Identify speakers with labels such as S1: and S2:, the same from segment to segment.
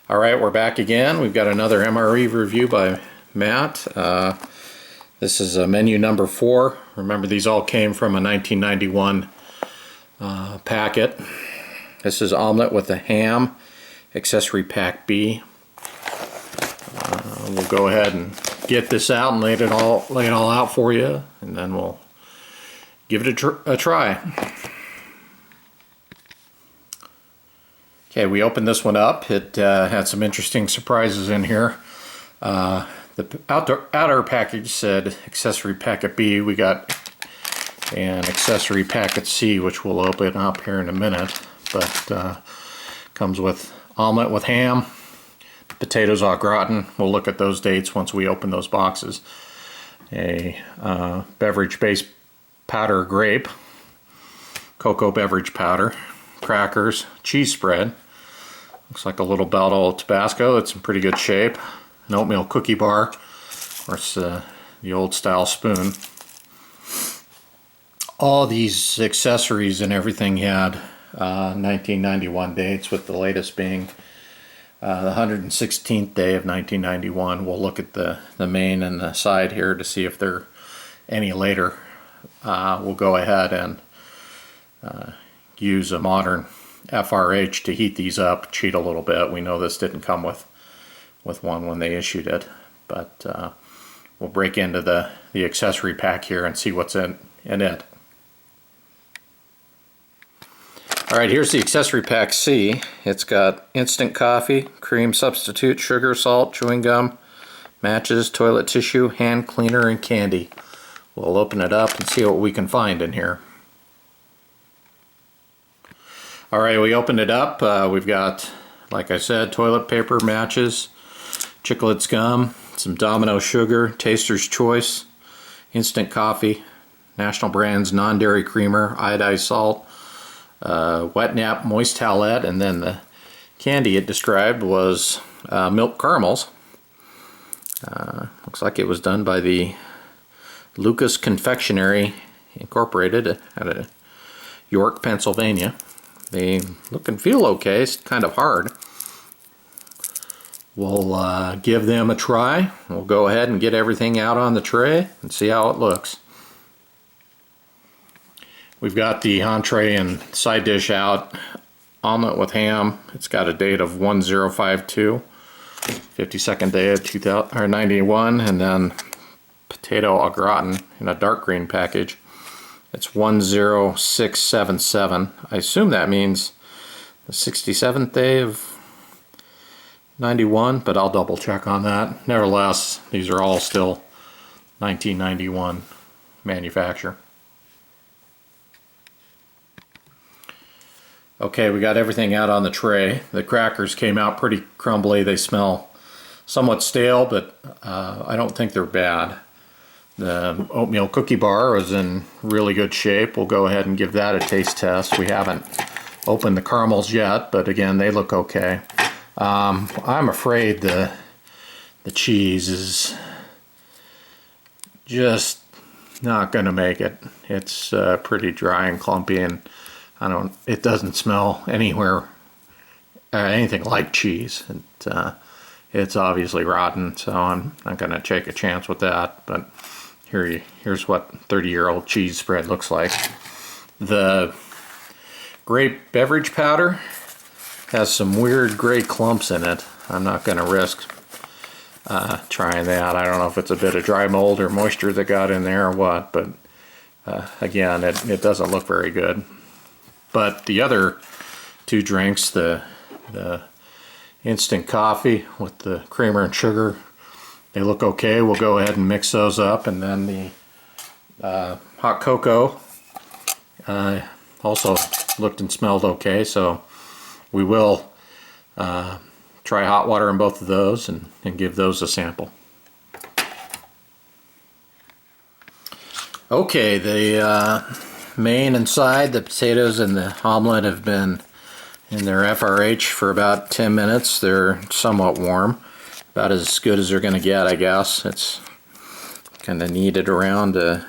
S1: All right, we're back again. We've got another MRE review by Matt. This is menu number 4. Remember, these all came from a 1991 packet. This is omelet with a ham, accessory pack B. We'll go ahead and get this out and lay it all out for you, and then we'll give it a try. Okay, we opened this one up. It had some interesting surprises in here. The outer package said accessory packet B. We got an accessory packet C, which we'll open up here in a minute. But comes with omelet with ham, potatoes au gratin. We'll look at those dates once we open those boxes. A beverage base powder grape, cocoa beverage powder, crackers, cheese spread. Looks like a little bottle of Tabasco. It's in pretty good shape. An oatmeal cookie bar. Of course, the old style spoon. All these accessories and everything had 1991 dates, with the latest being the 116th day of 1991. We'll look at the main and the side here to see if they're any later. We'll go ahead and use a modern FRH to heat these up, cheat a little bit. We know this didn't come with one when they issued it, but we'll break into the accessory pack here and see what's in it. Alright, here's the accessory pack C. It's got instant coffee, cream substitute, sugar, salt, chewing gum, matches, toilet tissue, hand cleaner, and candy. We'll open it up and see what we can find in here. Alright, we opened it up. We've got, like I said, toilet paper, matches, Chiclets gum, some Domino sugar, Taster's Choice, instant coffee, National Brands non-dairy creamer, iodized salt, wet nap moist towelette, and then the candy it described was milk caramels. Looks like it was done by the Lucas Confectionery Incorporated out of York, Pennsylvania. They look and feel okay. It's kind of hard. We'll give them a try. We'll go ahead and get everything out on the tray and see how it looks. We've got the entree and side dish out. Omelet with ham. It's got a date of 1052, 52nd day of 2091, and then potato au gratin in a dark green package. It's 10677. I assume that means the 67th day of 91, but I'll double check on that. Nevertheless, these are all still 1991 manufacture. Okay, we got everything out on the tray. The crackers came out pretty crumbly. They smell somewhat stale, but I don't think they're bad. The oatmeal cookie bar was in really good shape. We'll go ahead and give that a taste test. We haven't opened the caramels yet, but again, they look okay. I'm afraid the cheese is just not going to make it. It's pretty dry and clumpy, and it doesn't smell anywhere anything like cheese. It's obviously rotten, so I'm not going to take a chance with that. But here's what 30-year-old cheese spread looks like. The grape beverage powder has some weird gray clumps in it. I'm not going to risk trying that. I don't know if it's a bit of dry mold or moisture that got in there or what, but again, it doesn't look very good. But the other two drinks, the instant coffee with the creamer and sugar, they look okay. We'll go ahead and mix those up, and then the hot cocoa also looked and smelled okay, so we will try hot water in both of those and give those a sample. Okay, the main and side, the potatoes and the omelet have been in their FRH for about 10 minutes. They're somewhat warm. About as good as they're going to get, I guess. It's kind of kneaded around to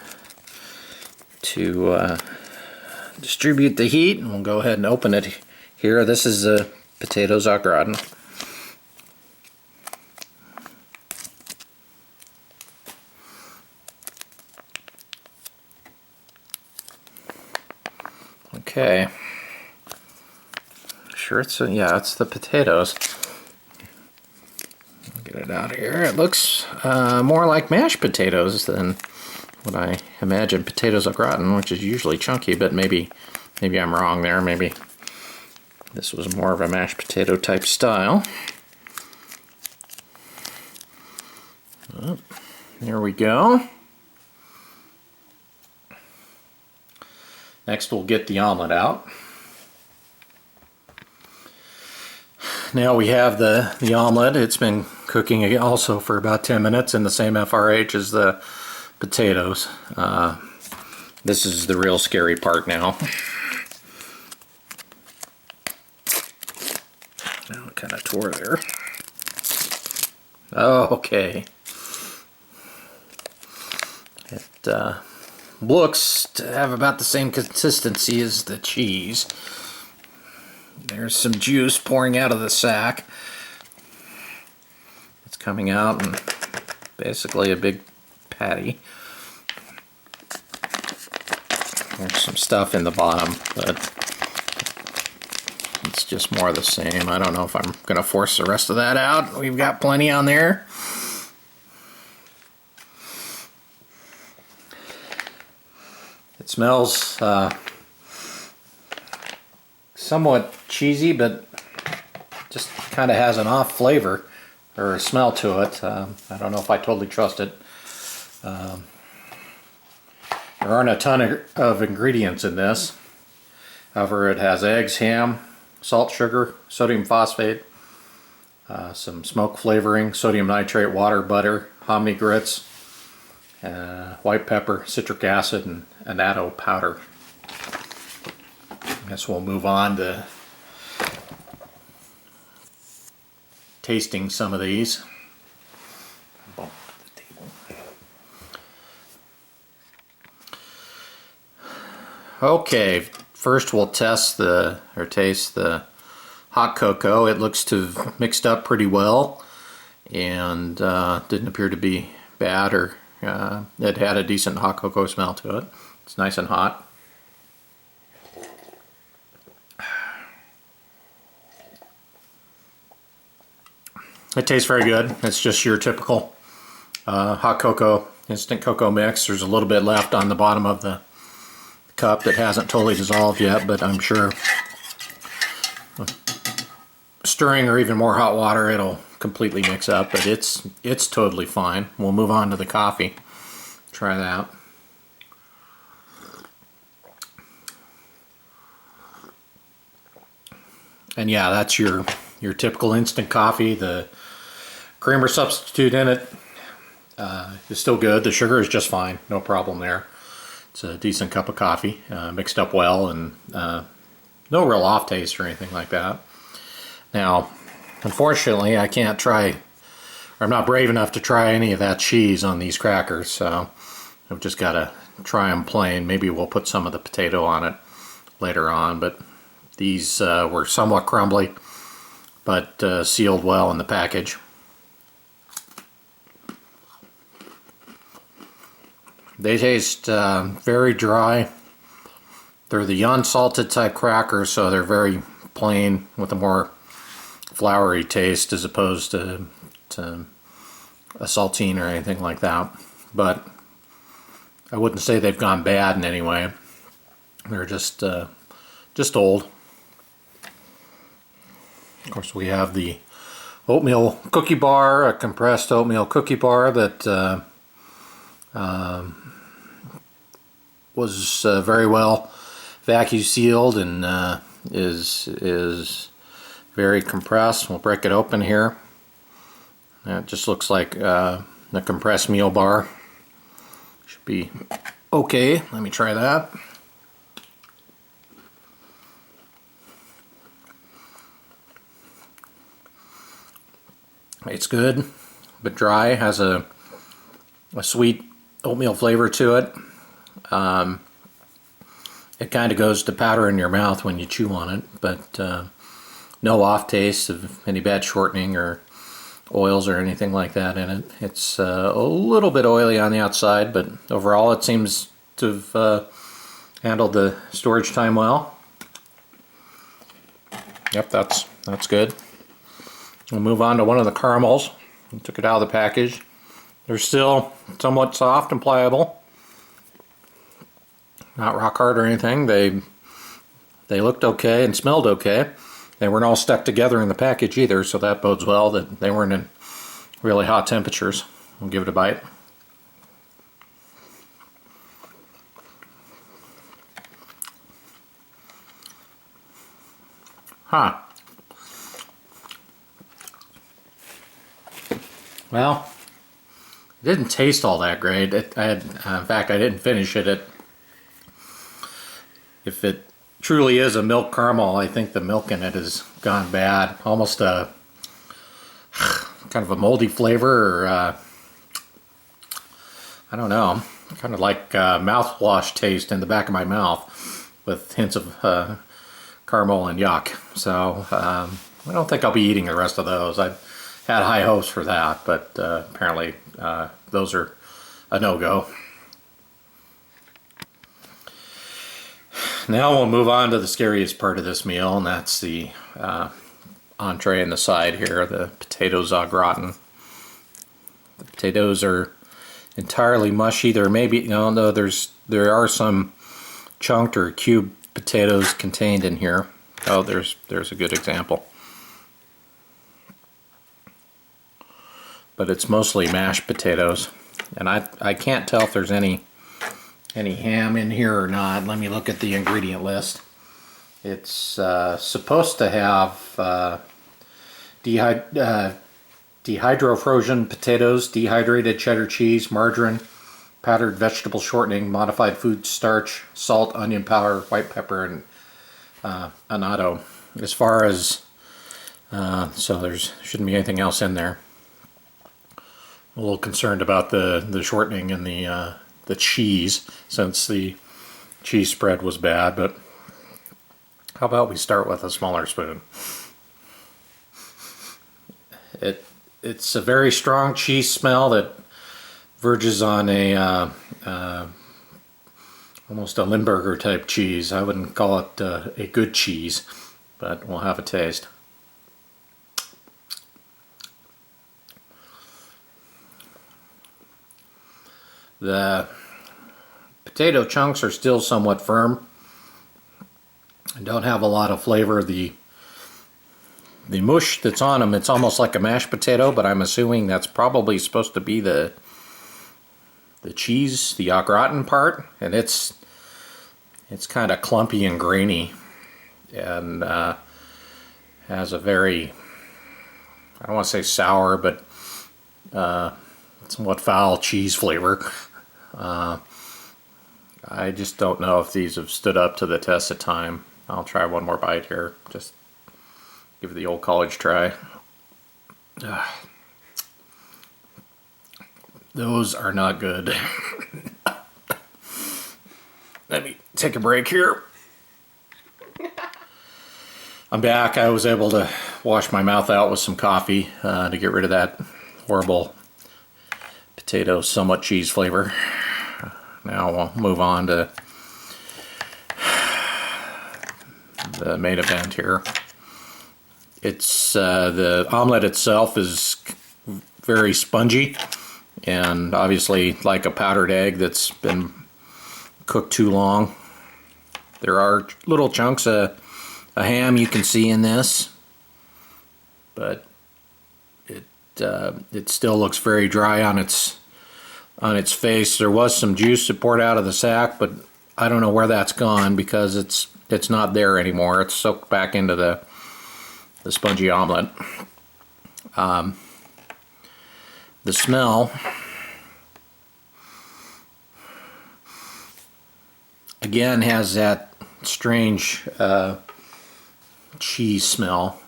S1: distribute the heat. And we'll go ahead and open it here. This is the potatoes au gratin. Okay. Sure, yeah, it's the potatoes. Get it out of here. It looks more like mashed potatoes than what I imagine potatoes au gratin, which is usually chunky, but maybe I'm wrong there. Maybe this was more of a mashed potato type style. Oh, there we go. Next we'll get the omelet out. Now we have the omelet. It's been cooking also for about 10 minutes in the same FRH as the potatoes. This is the real scary part now. Oh, it kind of tore there. Oh, okay. It looks to have about the same consistency as the cheese. There's some juice pouring out of the sack. It's coming out and basically a big patty. There's some stuff in the bottom, but it's just more of the same. I don't know if I'm going to force the rest of that out. We've got plenty on there. It smells somewhat cheesy, but just kind of has an off flavor or a smell to it. I don't know if I totally trust it. There aren't a ton of ingredients in this. However, it has eggs, ham, salt, sugar, sodium phosphate, some smoke flavoring, sodium nitrate, water, butter, hominy grits, white pepper, citric acid, and annatto powder. I guess we'll move on to tasting some of these. Okay, first we'll taste the hot cocoa. It looks to have mixed up pretty well and didn't appear to be bad, or it had a decent hot cocoa smell to it. It's nice and hot. It tastes very good. It's just your typical hot cocoa, instant cocoa mix. There's a little bit left on the bottom of the cup that hasn't totally dissolved yet, but I'm sure stirring or even more hot water, it'll completely mix up, but it's totally fine. We'll move on to the coffee. Try that. And yeah, that's your typical instant coffee. The creamer substitute in it is still good. The sugar is just fine, no problem there. It's a decent cup of coffee, mixed up well, and no real off taste or anything like that. Now, unfortunately, I can't try, or I'm not brave enough to try any of that cheese on these crackers, so I've just got to try them plain. Maybe we'll put some of the potato on it later on, but these were somewhat crumbly, but sealed well in the package. They taste very dry. They're the unsalted type crackers, so they're very plain with a more floury taste as opposed to a saltine or anything like that. But I wouldn't say they've gone bad in any way. They're just old. Of course, we have the oatmeal cookie bar, a compressed oatmeal cookie bar that was very well vacuum sealed and is very compressed. We'll break it open here. It just looks like a compressed meal bar. Should be okay. Let me try that. It's good, but dry. Has a sweet oatmeal flavor to it. It kind of goes to powder in your mouth when you chew on it, but no off taste of any bad shortening or oils or anything like that in it. It's a little bit oily on the outside, but overall it seems to have handled the storage time well. Yep, that's good. We'll move on to one of the caramels. I took it out of the package. They're still somewhat soft and pliable. Not rock hard or anything. They looked okay and smelled okay. They weren't all stuck together in the package either, so that bodes well that they weren't in really hot temperatures. We'll give it a bite. Huh. Well, it didn't taste all that great. In fact, I didn't finish it. If it truly is a milk caramel, I think the milk in it has gone bad. Almost a kind of a moldy flavor, or I don't know, kind of like mouthwash taste in the back of my mouth with hints of caramel and yuck. So I don't think I'll be eating the rest of those. I had high hopes for that, but apparently those are a no-go. Now we'll move on to the scariest part of this meal, and that's the entree and the side here, the potatoes au gratin. The potatoes are entirely mushy. There may be, no, there are some chunked or cubed potatoes contained in here. Oh, there's a good example. But it's mostly mashed potatoes, and I can't tell if there's any ham in here or not. Let me look at the ingredient list. It's supposed to have dehydrofrozen potatoes, dehydrated cheddar cheese, margarine, powdered vegetable shortening, modified food starch, salt, onion powder, white pepper, and annatto. As far as so there shouldn't be anything else in there. I'm a little concerned about the shortening and the cheese, since the cheese spread was bad, but how about we start with a smaller spoon? It's a very strong cheese smell that verges on a almost a Limburger type cheese. I wouldn't call it a good cheese, but we'll have a taste. The potato chunks are still somewhat firm and don't have a lot of flavor. The mush that's on them, it's almost like a mashed potato, but I'm assuming that's probably supposed to be the cheese, the au gratin part, and it's kind of clumpy and grainy, and has a very, I don't want to say sour, but somewhat foul cheese flavor. I just don't know if these have stood up to the test of time. I'll try one more bite here. Just give it the old college try. Those are not good. Let me take a break here. I'm back. I was able to wash my mouth out with some coffee to get rid of that horrible potato, somewhat cheese flavor. Now we'll move on to the main event here. It's the omelet itself is very spongy, and obviously like a powdered egg that's been cooked too long. There are little chunks of ham you can see in this, but it still looks very dry on its face. There was some juice that poured out of the sack, but I don't know where that's gone because it's not there anymore. It's soaked back into the spongy omelet. The smell, again, has that strange cheese smell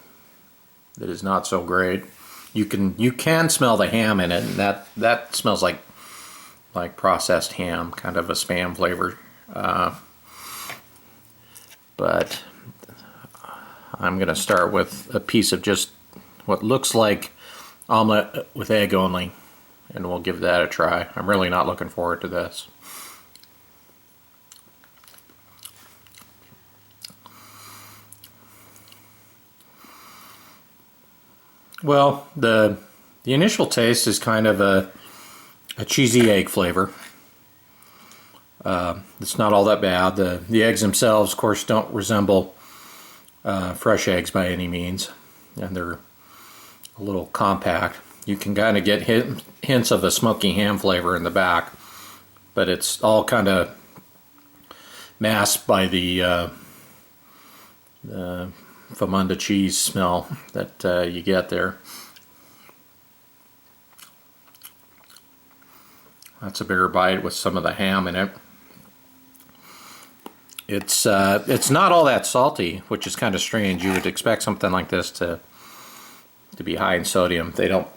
S1: that is not so great. You can smell the ham in it, and that smells like processed ham, kind of a Spam flavor. But I'm going to start with a piece of just what looks like omelet with egg only, and we'll give that a try. I'm really not looking forward to this. Well, the initial taste is kind of a cheesy egg flavor. It's not all that bad. The eggs themselves, of course, don't resemble fresh eggs by any means, and they're a little compact. You can kind of get hints of a smoky ham flavor in the back, but it's all kind of masked by the Famunda cheese smell that you get there. That's a bigger bite with some of the ham in it. It's not all that salty, which is kind of strange. You would expect something like this to be high in sodium. They don't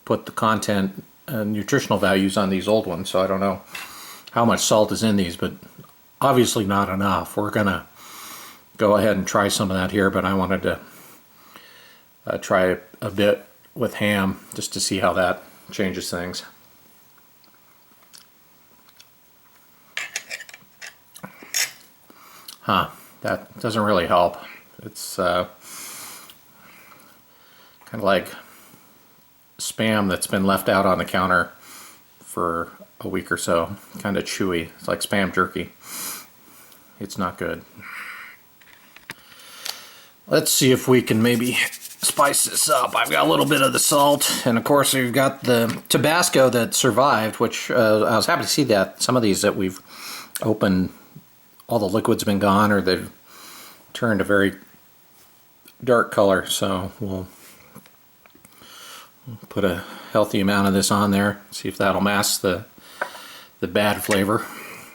S1: put the content and nutritional values on these old ones, so I don't know how much salt is in these, but obviously not enough. We're gonna go ahead and try some of that here, but I wanted to try a bit with ham just to see how that changes things. That doesn't really help. It's kind of like Spam that's been left out on the counter for a week or so. Kind of chewy. It's like Spam jerky. It's not good. Let's see if we can maybe spice this up. I've got a little bit of the salt, and of course we've got the Tabasco that survived, which I was happy to see that some of these that we've opened, all the liquid's been gone, or they've turned a very dark color. So we'll put a healthy amount of this on there, see if that'll mask the bad flavor.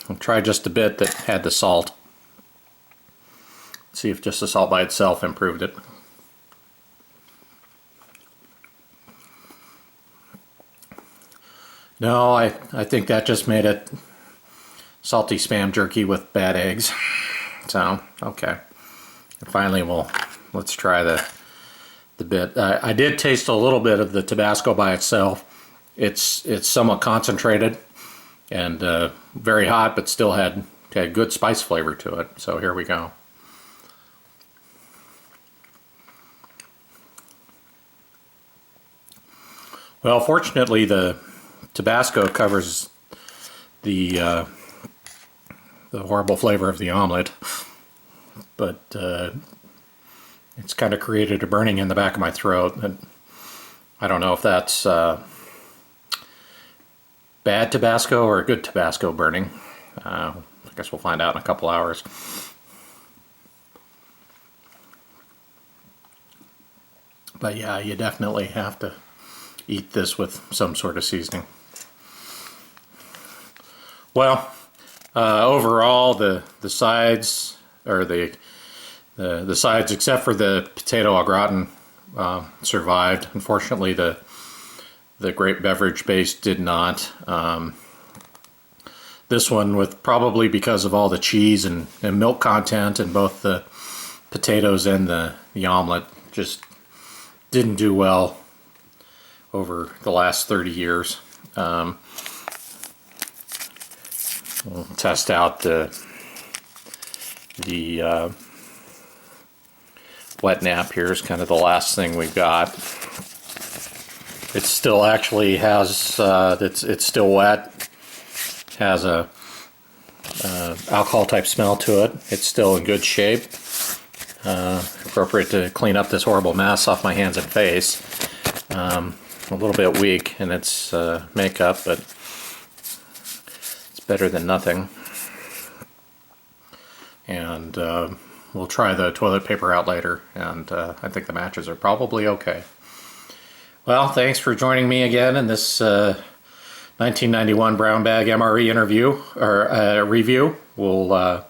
S1: I'll try just a bit that had the salt. See if just the salt by itself improved it. No, I think that just made it salty Spam jerky with bad eggs. So, okay. And finally, let's try the bit. I did taste a little bit of the Tabasco by itself. It's somewhat concentrated and very hot, but still had good spice flavor to it. So here we go. Well, fortunately, the Tabasco covers the horrible flavor of the omelet, but it's kind of created a burning in the back of my throat, and I don't know if that's bad Tabasco or good Tabasco burning. I guess we'll find out in a couple hours. But yeah, you definitely have to eat this with some sort of seasoning. Well, overall, the sides, or the sides, except for the potato au gratin, survived. Unfortunately, the Grape Beverage Base did not. This one, with probably because of all the cheese and milk content in both the potatoes and the omelet, just didn't do well over the last 30 years. We'll test out the wet nap. Here is kind of the last thing we've got. It still actually has, it's still wet, has a alcohol type smell to it. It's still in good shape. Appropriate to clean up this horrible mess off my hands and face. A little bit weak in its makeup, but it's better than nothing. And we'll try the toilet paper out later, and I think the matches are probably okay. Well, thanks for joining me again in this 1991 Brown Bag MRE interview, or review. We'll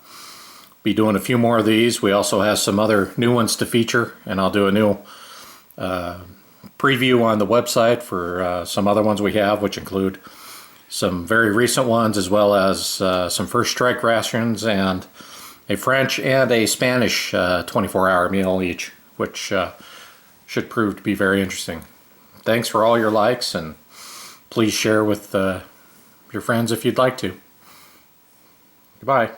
S1: be doing a few more of these. We also have some other new ones to feature, and I'll do a new preview on the website for some other ones we have, which include some very recent ones, as well as some first strike rations and a French and a Spanish 24-hour meal each, which should prove to be very interesting. Thanks for all your likes, and please share with your friends if you'd like to. Goodbye.